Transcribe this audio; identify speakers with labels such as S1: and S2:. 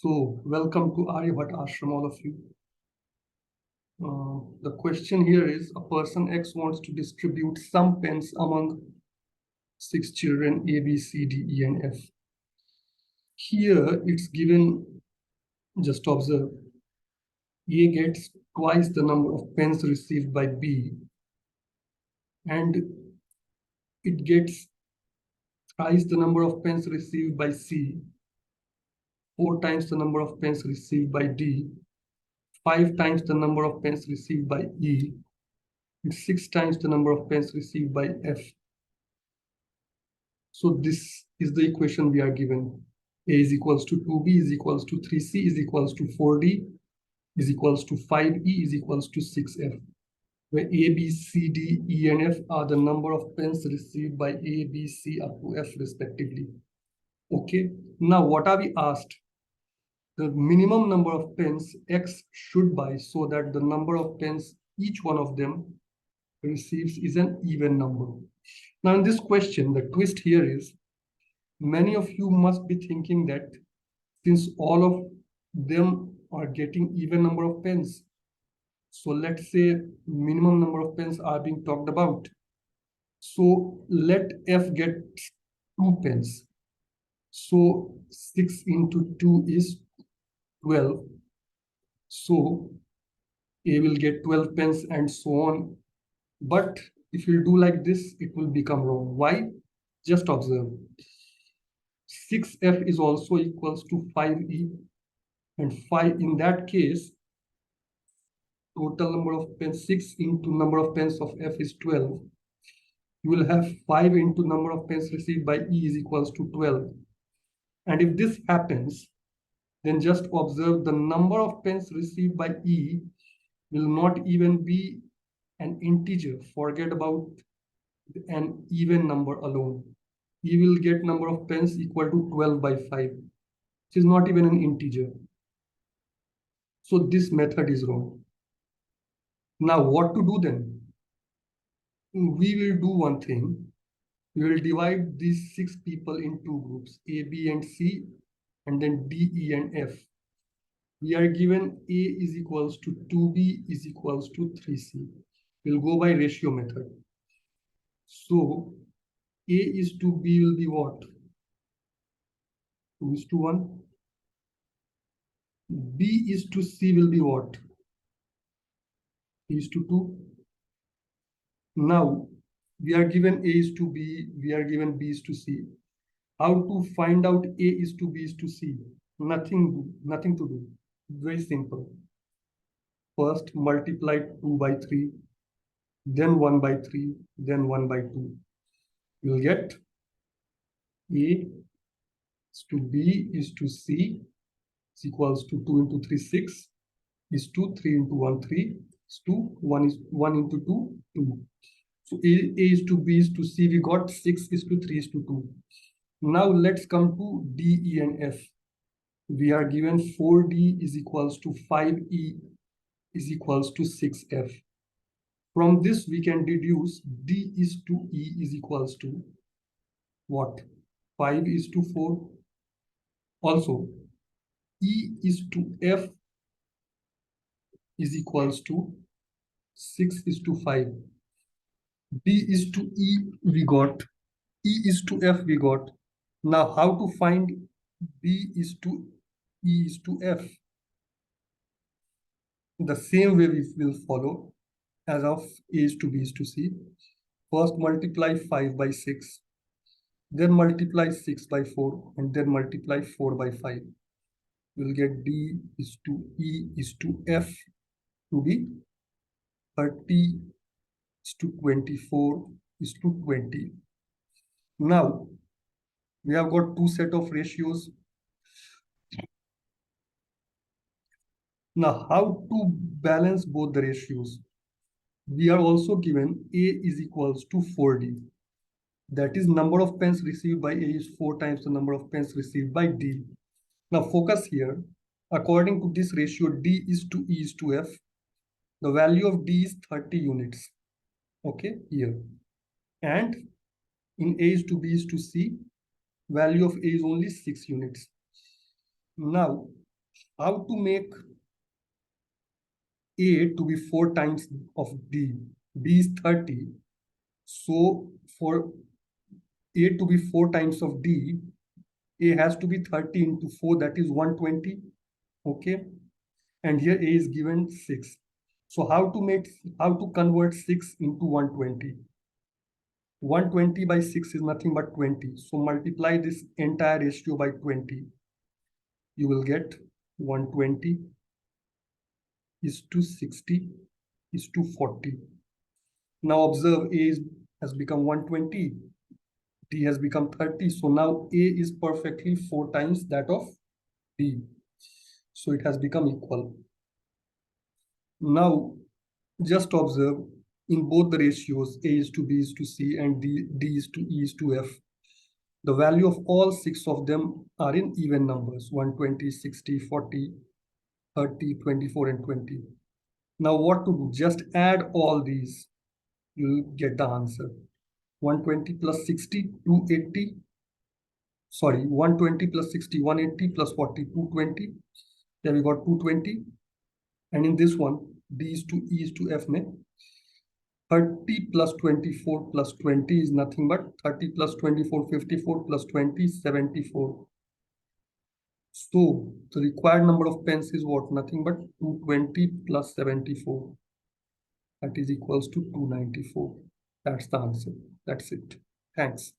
S1: So, welcome to Aryabhat Ashram, all of you. The question here is, a person X wants to distribute some pens among 6 children A, B, C, D, E, and F. Here it's given, just observe, A gets twice the number of pens received by B, and it gets thrice the number of pens received by C, 4 times the number of pens received by D, 5 times the number of pens received by E, and 6 times the number of pens received by F. So this is the equation we are given. A is equals to 2B is equals to 3C is equals to 4D is equals to 5E is equals to 6F, where A, B, C, D, E, and F are the number of pens received by A, B, C up to F respectively. Okay, now what are we asked? The minimum number of pens X should buy so that the number of pens each one of them receives is an even number. Now in this question, the twist here is, many of you must be thinking that since all of them are getting even number of pens, so let's say minimum number of pens are being talked about. So let F get 2 pens. So 6 into 2 is 12. So A will get 12 pens and so on. But if you do like this, it will become wrong. Why? Just observe. 6F is also equals to 5E, and 5 in that case, total number of pens, 6 into number of pens of F is 12. You will have 5 into number of pens received by E is equals to 12. And if this happens, then just observe the number of pens received by E will not even be an integer. Forget about an even number alone. E will get number of pens equal to 12 by 5, which is not even an integer. So this method is wrong. Now what to do then? We will do one thing. We will divide these 6 people in 2 groups, A, B, and C, and then D, E, and F. We are given A is equals to 2B is equals to 3C. We'll go by ratio method. So A is to B will be what? 2 is to 1. B is to C will be what? 3 is to 2. Now, we are given A is to B, we are given B is to C. How to find out A is to B is to C? Nothing to do. Very simple. First, multiply 2 by 3, then 1 by 3, then 1 by 2. You'll get A is to B is to C is equals to 2 into 3, 6 is to 3 into 1, 3 is to 1 is 1 into 2, 2. So A is to B is to C, we got 6 is to 3 is to 2. Now let's come to D, E, and F. We are given 4D is equals to 5E is equals to 6F. From this, we can deduce D is to E is equals to what? 5 is to 4. Also, E is to F is equals to 6 is to 5. D is to E we got. E is to F we got. Now, how to find B is to E is to F? The same way we will follow as of A is to B is to C. First multiply 5 by 6, then multiply 6 by 4, and then multiply 4 by 5. We'll get D is to E is to F to be 30 is to 24 is to 20. Now, we have got 2 set of ratios. Now, how to balance both the ratios? We are also given A is equals to 4D. That is, number of pens received by A is 4 times the number of pens received by D. Now, focus here. According to this ratio, D is to E is to F, the value of D is 30 units. Okay, here. And in A is to B is to C, value of A is only 6 units. Now, How to make A to be 4 times of D. B is 30. So for A to be 4 times of D, A has to be 30 into 4, that is 120. Okay. And here A is given 6. So how to convert 6 into 120? 120 by 6 is nothing but 20. So multiply this entire ratio by 20. You will get 120 is to 60 is to 40. Now observe has become 120. D has become 30. So now A is perfectly 4 times that of D. So it has become equal. Now just observe in both the ratios, A is to B is to C and D is to E is to F. The value of all 6 of them are in even numbers, 120, 60, 40, 30, 24, and 20. Now what to do? Just add all these. You'll get the answer. 120 plus 60, 280. Sorry, 120 plus 60, 180 plus 40, 220. There we got 220. And in this one, D is to E is to F में 30 plus 24 plus 20 is nothing but 30 plus 24, 54 plus 20, 74. So the required number of pens is what? Nothing but 220 plus 74. That is equals to 294. That's the answer. That's it. Thanks.